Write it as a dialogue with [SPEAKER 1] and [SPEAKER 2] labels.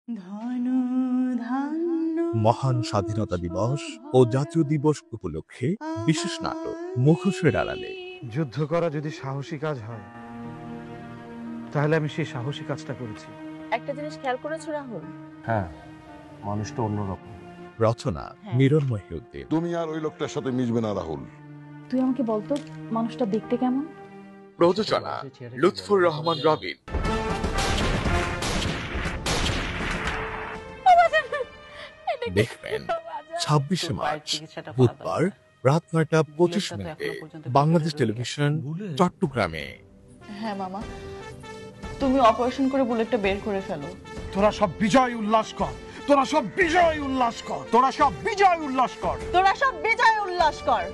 [SPEAKER 1] ধন ধান্য
[SPEAKER 2] মহান স্বাধীনতা দিবস ও জাতীয় দিবস উপলক্ষে বিশেষ নাটক মুখোশের আড়ালে।
[SPEAKER 3] যুদ্ধ করা যদি সাহসী কাজ হয়, তাহলে আমি সেই সাহসী কাজটা করেছি।
[SPEAKER 4] একটা জিনিস খেয়াল করেছো রাহুল?
[SPEAKER 3] হ্যাঁ, মানুষটা অন্যরকম।
[SPEAKER 2] রচনা
[SPEAKER 4] হ্যাঁ।
[SPEAKER 2] মিরর মহিউদ্দিন।
[SPEAKER 5] তুমি আর ওই লোকটার সাথে মিশবে না রাহুল।
[SPEAKER 6] তুই আমাকে বলতো মানুষটা দেখতে কেমন?
[SPEAKER 2] প্রযোজনা লুৎফুর রহমান রবিন। দেখবেন 26শে মার্চ বুধবার রাত 9:25 বাংলাদেশ টেলিভিশন চট্টগ্রামে।
[SPEAKER 1] হ্যাঁ মামা, তুমি অপারেশন করে বুলেটটা বের করে ফেলো।
[SPEAKER 3] তোরা সব বিজয় উল্লাস কর, তোরা সব বিজয় উল্লাস কর, তোরা সব বিজয় উল্লাস কর।
[SPEAKER 1] তোরা সব বিজয় উল্লাস কর।